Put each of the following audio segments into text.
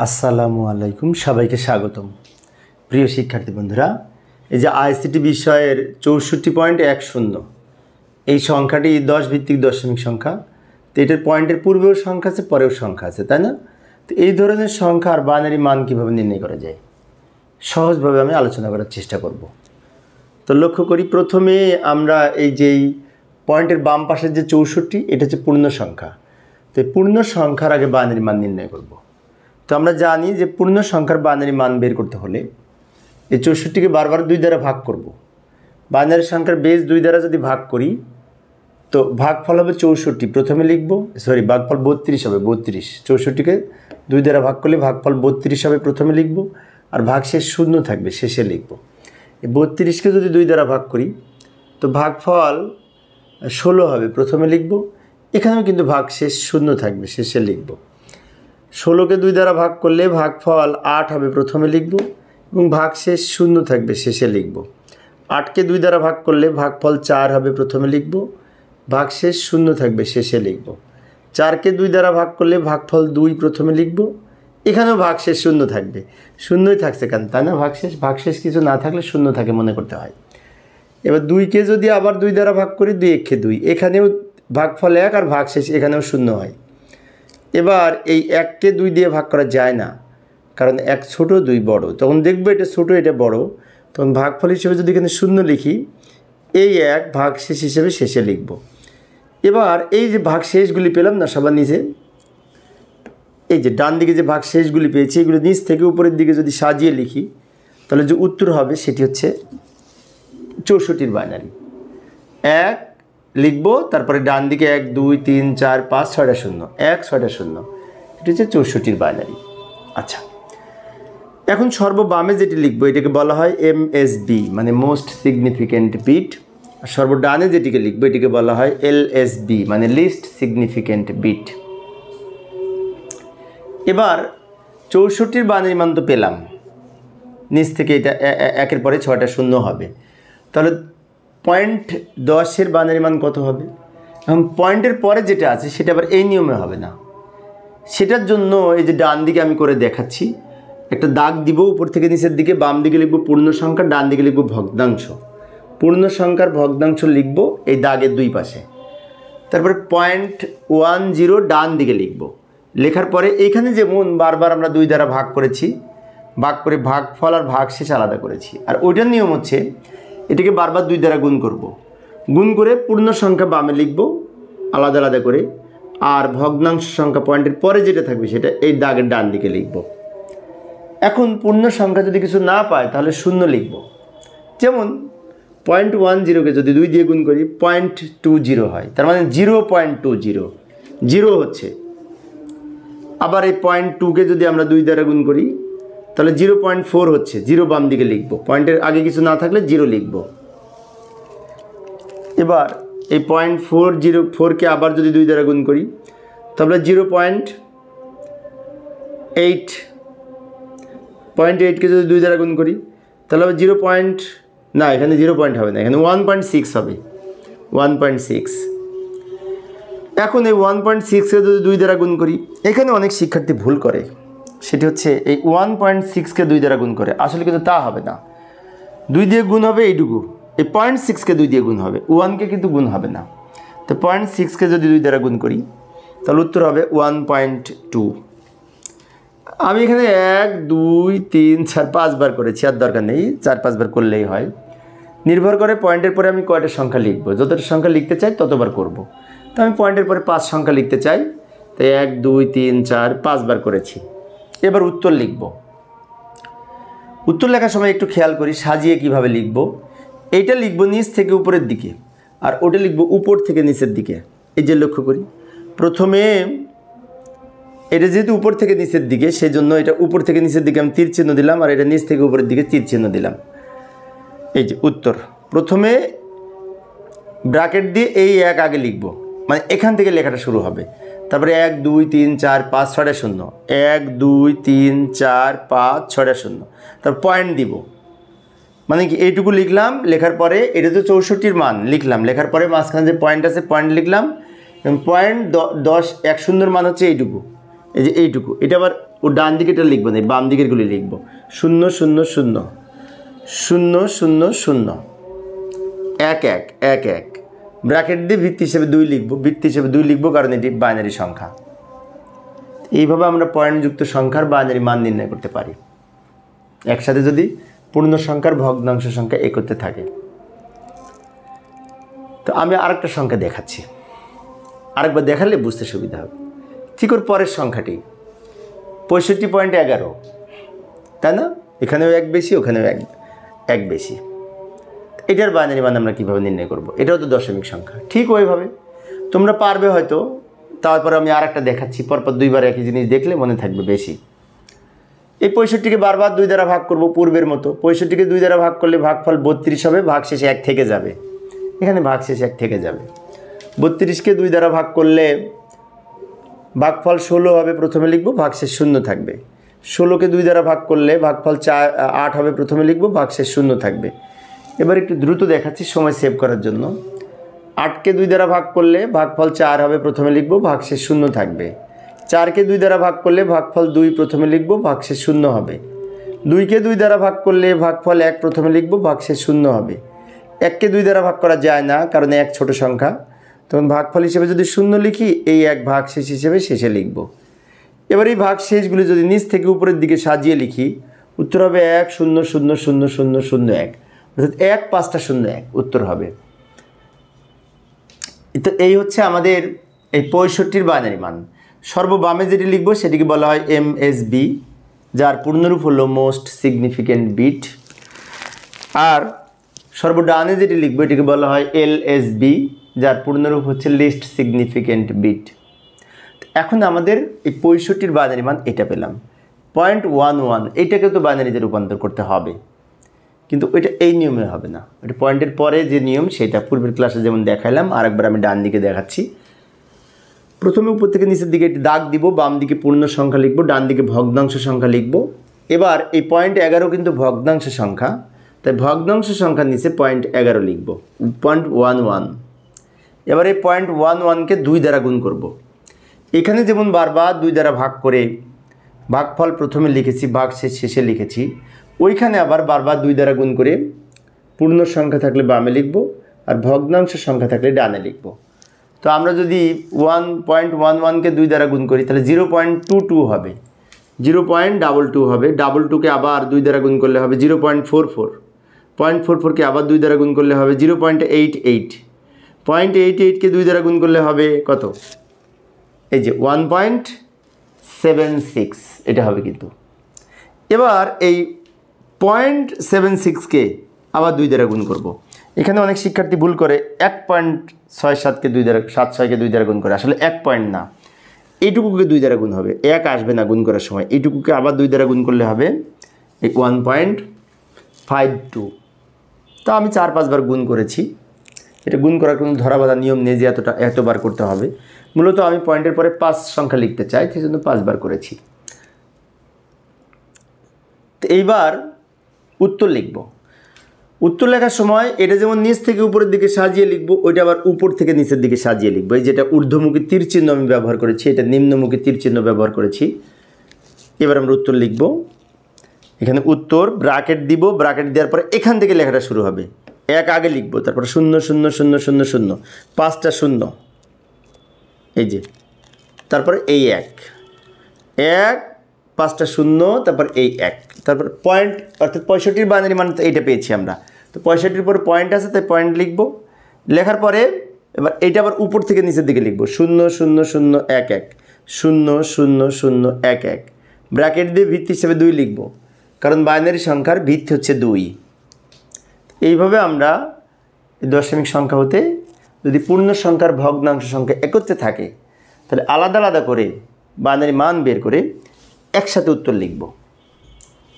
আসসালামু আলাইকুম, সবাইকে স্বাগতম। প্রিয় শিক্ষার্থী বন্ধুরা, এই যে আইসিটি বিষয়ের 64.10 এই সংখ্যাটি 10 ভিত্তিক দশমিক সংখ্যা। তো এটার পয়েন্টের পূর্বেও সংখ্যা আছে, পরেও সংখ্যা আছে, তাই না? তো এই ধরনের সংখ্যা আর বাইনারি মান কীভাবে নির্ণয় করা যায় সহজভাবে আমি আলোচনা করার চেষ্টা করব। তো লক্ষ্য করি, প্রথমে আমরা এই যেই পয়েন্টের বাম পাশের যে 64, এটা হচ্ছে পূর্ণ সংখ্যা। তো এই পূর্ণ সংখ্যার আগে বাইনারি মান নির্ণয় করব। তো আমরা জানি যে পূর্ণ সংখ্যার বাইনারি মান বের করতে হলে এই 64কে বারবার 2 দ্বারা ভাগ করব। বাইনারি সংখ্যার বেস 2 দ্বারা যদি ভাগ করি তো ভাগফল হবে 64, প্রথমে লিখব, ভাগফল 32 হবে, 32। 64কে 2 দ্বারা ভাগ করলে ভাগফল 32 হবে, প্রথমে লিখব, আর ভাগশেষ শূন্য থাকবে, শেষে লিখব। এই 32কে যদি 2 দ্বারা ভাগ করি তো ভাগফল 16 হবে, প্রথমে লিখব, এখানেও কিন্তু ভাগশেষ শূন্য থাকবে, শেষে লিখব। 16কে 2 দ্বারা ভাগ করলে ভাগফল 8 হবে, প্রথমে লিখব, এবং ভাগশেষ শূন্য থাকবে, শেষে লিখব। 8কে 2 দ্বারা ভাগ করলে ভাগফল 4 হবে, প্রথমে লিখব, ভাগশেষ শূন্য থাকবে, শেষে লিখব। 4কে 2 দ্বারা ভাগ করলে ভাগফল 2, প্রথমে লিখব, এখানেও ভাগশেষ শূন্য থাকবে, শূন্যই থাকছে কেন, তাই না? ভাগশেষ কিছু না থাকলে শূন্য থাকে মনে করতে হয়। এবার 2কে যদি আবার 2 দ্বারা ভাগ করি, 2 একে 2, এখানেও ভাগফল 1 আর ভাগশেষ এখানেও শূন্য হয়। এবার এই 1কে 2 দিয়ে ভাগ করা যায় না, কারণ 1 ছোট 2 বড়। তখন দেখবো এটা ছোট এটা বড়, তখন ভাগফল হিসেবে যদি এখানে শূন্য লিখি, এই 1 ভাগশেষ হিসেবে শেষে লিখব। এবার এই যে ভাগশেষগুলি পেলাম না সবার নিচে, এই যে ডান দিকে যে ভাগশেষগুলি পেয়েছি, এগুলো নিচ থেকে উপরের দিকে যদি সাজিয়ে লিখি তাহলে যে উত্তর হবে সেটি হচ্ছে 64 বাইনারি। 1 লিখব, তারপরে ডান দিকে 1 2 3 4 5 6টা শূন্য, 1 6টা শূন্য, এটা হচ্ছে 64 বাইনারি। আচ্ছা, এখন সর্ববামে যেটি লিখব এটাকে বলা হয় MSB, মানে মোস্ট সিগনিফিক্যান্ট বিট। আর সর্বডানে যেটিকে লিখব এটিকে বলা হয় LSB, মানে লিস্ট সিগনিফিক্যান্ট বিট। এবার 64 বাইনারি মান তো পেলাম, নিচ থেকে এটা 1-এর পরে 6টা শূন্য হবে, তাহলে 0.10 বাইনারি মান কত হবে? এবং পয়েন্টের পরে যেটা আছে সেটা আবার এই নিয়মে হবে না। সেটার জন্য এই যে ডান দিকে আমি করে দেখাচ্ছি, একটা দাগ দিব উপর থেকে নিচের দিকে, বাম দিকে লিখব পূর্ণ সংখ্যা, ডান দিকে লিখব ভগ্নাংশ। পূর্ণ সংখ্যার ভগ্নাংশ লিখব এই দাগের 2 পাশে, তারপরে 0.10 ডান দিকে লিখব। লেখার পরে এইখানে যেমন বারবার আমরা 2 দ্বারা ভাগ করেছি, ভাগ করে ভাগফল আর ভাগশেষ আলাদা করেছি, আর ওইটার নিয়ম হচ্ছে এটাকে বারবার 2 দ্বারা গুণ করব। গুণ করে পূর্ণ সংখ্যা বামে লিখব আলাদা আলাদা করে, আর ভগ্নাংশ সংখ্যা পয়েন্টের পরে যেটা থাকবে সেটা এই দাগের ডান দিকে লিখব। এখন পূর্ণ সংখ্যা যদি কিছু না পায় তাহলে শূন্য লিখব। যেমন 0.10কে যদি 2 দিয়ে গুণ করি 0.20 হয়, তার মানে 0.20 জিরো হচ্ছে। আবার এই 0.2কে যদি আমরা 2 দ্বারা গুণ করি তাহলে 0.4 হচ্ছে, 0 বাম দিকে লিখব, পয়েন্টের আগে কিছু না থাকলে 0 লিখব। এবার এই 0.404কে আবার যদি 2 দ্বারা গুণ করি তাহলে 0.8কে যদি 2 দ্বারা গুণ করি তাহলে হবে এখানে 0 পয়েন্ট হবে না, এখানে 1.6 হবে, 1.6। এখন এই 1.6কে যদি 2 দ্বারা গুণ করি, এখানে অনেক শিক্ষার্থী ভুল করে, সেটি হচ্ছে এই 1.6কে 2 দ্বারা গুণ করে, আসলে কিন্তু তা হবে না। 2 দিয়ে গুণ হবে এইটুকু, এই 0.6কে 2 দিয়ে গুণ হবে, 1কে কিন্তু গুণ হবে না। তো 0.6কে যদি 2 দ্বারা গুণ করি তাহলে উত্তর হবে 1.2। আমি এখানে 1 2 3 4 5 বার করেছি, আর দরকার নেই, 4-5 বার করলেই হয়। নির্ভর করে পয়েন্টের পরে আমি কয়টা সংখ্যা লিখব, যতটা সংখ্যা লিখতে চাই ততবার করব। তো আমি পয়েন্টের পরে 5 সংখ্যা লিখতে চাই, তাই 1 2 3 4 5 বার করেছি। এবার উত্তর লিখব। উত্তর লেখার সময় একটু খেয়াল করি সাজিয়ে কিভাবে লিখব। এইটা লিখব নিচ থেকে উপরের দিকে, আর ওটা লিখব উপর থেকে নিচের দিকে। এই যে লক্ষ্য করি, প্রথমে এটা যেহেতু উপর থেকে নিচের দিকে, সেজন্য এটা উপর থেকে নিচের দিকে আমি তীর চিহ্ন দিলাম, আর এটা নিচ থেকে উপরের দিকে তীর চিহ্ন দিলাম। এই যে উত্তর, প্রথমে ব্র্যাকেট দিয়ে এই 1 আগে লিখব, মানে এখান থেকে লেখাটা শুরু হবে। তারপরে 1 2 3 4 5 6টা শূন্য, 1 2 3 4 5 6টা শূন্য, তারপর পয়েন্ট দিব, মানে কি এইটুকু লিখলাম। লেখার পরে এটা তো 64 মান লিখলাম, লেখার পরে মাঝখানে যে পয়েন্ট আছে পয়েন্ট লিখলাম, এবং 0.10 মান হচ্ছে এইটুকু, এই যে এইটুকু, এটা আবার ও ডান দিকেটা লিখবো না, বাম দিকেরগুলি লিখবো। 0 0 0 0 0 0 1 1 1 1, ব্র্যাকেট দিয়ে ভিত্তি হিসেবে 2 লিখবো, ভিত্তি হিসেবে 2 লিখবো কারণ এটি বাইনারি সংখ্যা। এইভাবে আমরা পয়েন্টযুক্ত সংখ্যার বাইনারি মান নির্ণয় করতে পারি, একসাথে যদি পূর্ণ সংখ্যার ভগ্নাংশ সংখ্যা একত্রে থাকে। তো আমি আরেকটা সংখ্যা দেখাচ্ছি, আরেকবার দেখালে বুঝতে সুবিধা হবে। ঠিক ওর পরের সংখ্যাটি 65.11, তাই না? এখানেও 1 বেশি, ওখানেও 1 বেশি। এটার বাইনারি মান আমরা কীভাবে নির্ণয় করব? এটাও তো দশমিক সংখ্যা। ঠিক ওইভাবে তোমরা পারবে হয়তো। তারপরে আমি আরেকটা দেখাচ্ছি, পরপর 2বার একই জিনিস দেখলে মনে থাকবে বেশি। এই 65কে বারবার 2 দ্বারা ভাগ করব, পূর্বের মতো। 65কে 2 দ্বারা ভাগ করলে ভাগফল 32 হবে, ভাগশেষে 1 থেকে যাবে, এখানে ভাগশেষে 1 থেকে যাবে। 32কে 2 দ্বারা ভাগ করলে ভাগফল 16 হবে, প্রথমে লিখব, ভাগশেষ 0 থাকবে। 16কে 2 দ্বারা ভাগ করলে ভাগফল 8 হবে, প্রথমে লিখব, ভাগশেষ 0 থাকবে। এবার একটু দ্রুত দেখাচ্ছি সময় সেভ করার জন্য। 8কে 2 দ্বারা ভাগ করলে ভাগফল 4 হবে, প্রথমে লিখব, ভাগশেষ 0 থাকবে। 4কে 2 দ্বারা ভাগ করলে ভাগফল 2, প্রথমে লিখব, ভাগশেষ 0 হবে। 2কে 2 দ্বারা ভাগ করলে ভাগফল 1, প্রথমে লিখব, ভাগশেষ 0 হবে। 1কে 2 দ্বারা ভাগ করা যায় না, কারণ 1 ছোট সংখ্যা, তখন ভাগফল হিসেবে যদি 0 লিখি, এই 1 ভাগশেষ হিসেবে শেষে লিখব। এবার এই ভাগশেষগুলি যদি নিচ থেকে উপরের দিকে সাজিয়ে লিখি, উত্তর হবে 1 0 0 0 0 0 1, অর্থাৎ 1 5টা 0 1 উত্তর হবে। তো এই হচ্ছে আমাদের এই 65-র বাইনারি মান। সর্ববামে যেটি লিখব সেটিকে বলা হয় MSB, যার পূর্ণরূপ হলো মোস্ট সিগনিফিক্যান্ট বিট। আর সর্বডানে যেটি লিখব এটিকে বলা হয় LSB, যার পূর্ণরূপ হচ্ছে লিস্ট সিগনিফিক্যান্ট বিট। এখন আমাদের এই 65-র বাইনারি মান এটা পেলাম 0.11, এটাকে তো বাইনারিতে রূপান্তর করতে হবে, কিন্তু এটা এই নিয়মে হবে না, এটা পয়েন্টের পরে যে নিয়ম সেটা পূর্বের ক্লাসে যেমন দেখাইলাম, আরেকবার আমি ডান দিকে দেখাচ্ছি। প্রথমে উপর থেকে নিচের দিকে একটি দাগ দিব, বাম দিকে পূর্ণ সংখ্যা লিখব, ডান দিকে ভগ্নাংশ সংখ্যা লিখব। এবার এই 0.11 কিন্তু ভগ্নাংশ সংখ্যা, তাই ভগ্নাংশ সংখ্যার নিচে 0.11 লিখব, 0.11। এবার এই 0.11কে 2 দ্বারা গুণ করব। এখানে যেমন বারবার 2 দ্বারা ভাগ করে ভাগফল প্রথমে লিখেছি, ভাগশেষ শেষে লিখেছি, ওইখানে আবার বারবার 2 দ্বারা গুণ করে পূর্ণ সংখ্যা থাকলে বামে লিখব, আর ভগ্নাংশ সংখ্যা থাকলে ডানে লিখব। তো আমরা যদি 1.11কে 2 দ্বারা গুণ করি তাহলে 0.22 হবে, 0.22 হবে। 22কে আবার 2 দ্বারা গুণ করলে হবে 0.44, 0.44কে আবার 2 দ্বারা গুণ করলে হবে 0.88, 0.88কে 2 দ্বারা গুণ করলে হবে কত? এই যে 1.76, এটা হবে কিন্তু। এবার এই 0.76কে আবার 2 দ্বারা গুণ করব। এখানে অনেক শিক্ষার্থী ভুল করে 1.67কে 2 দ্বারা 76কে 2 দ্বারা গুণ করে, আসলে 1 পয়েন্ট না, এইটুকুকে 2 দ্বারা গুণ হবে, 1 আসবে না গুণ করার সময়, এইটুকুকে আবার 2 দ্বারা গুণ করলে হবে এই 1.52। তা আমি 4-5 বার গুণ করেছি, এটা গুণ করার কোনো ধরাবাধা নিয়ম নেই যে এতবার করতে হবে। মূলত আমি পয়েন্টের পরে 5 সংখ্যা লিখতে চাই, সেই জন্য 5 বার করেছি। তো এইবার উত্তর লিখব। উত্তর লেখার সময় এটা যেমন নিচ থেকে উপরের দিকে সাজিয়ে লিখব, ওইটা আবার উপর থেকে নিচের দিকে সাজিয়ে লিখব। এই যেটা ঊর্ধ্বমুখী তীর চিহ্ন আমি ব্যবহার করেছি, এটা নিম্নমুখী তীর চিহ্ন ব্যবহার করেছি। এবার আমরা উত্তর লিখব। এখানে উত্তর ব্র্যাকেট দিব, ব্র্যাকেট দেওয়ার পরে এখান থেকে লেখাটা শুরু হবে, 1 আগে লিখব, তারপরে 0 0 0 0 0, 5টা 0, এই যে, তারপরে এই 1 5টা 0, তারপর এই 1, তারপর পয়েন্ট, অর্থাৎ 65-র বাইনারি মান এইটা পেয়েছি আমরা। তো 65-র পরে পয়েন্ট আছে, তাই পয়েন্ট লিখব। লেখার পরে এবার এইটা আবার উপর থেকে নিচের দিকে লিখব, 0 0 0 1 1, 0 0 0 1 1, ব্র্যাকেট দিয়ে ভিত্তি হিসেবে 2 লিখব, কারণ বাইনারি সংখ্যার ভিত্তি হচ্ছে 2। এইভাবে আমরা দশমিক সংখ্যা হতে যদি পূর্ণ সংখ্যার ভগ্নাংশ সংখ্যা একত্রে থাকে তাহলে আলাদা আলাদা করে বাইনারি মান বের করে একসাথে উত্তর লিখব।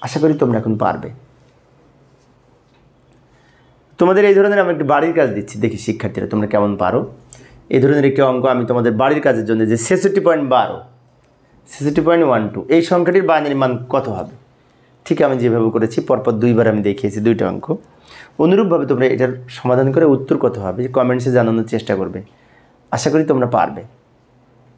আশা করি তোমরা এখন পারবে। তোমাদের এই ধরনের আমি একটি বাড়ির কাজ দিচ্ছি, দেখি শিক্ষার্থীরা তোমরা কেমন পারো। এই ধরনের একটি অঙ্ক আমি তোমাদের বাড়ির কাজের জন্য যে 66.12, 66.12 এই সংখ্যাটির বাইনারি মান কত হবে, ঠিক আমি যেভাবে করেছি পরপর 2 বার আমি দেখিয়েছি 2টা অঙ্ক। অনুরূপভাবে তোমরা এটার সমাধান করে উত্তর কত হবে কমেন্টসে জানানোর চেষ্টা করবে। আশা করি তোমরা পারবে।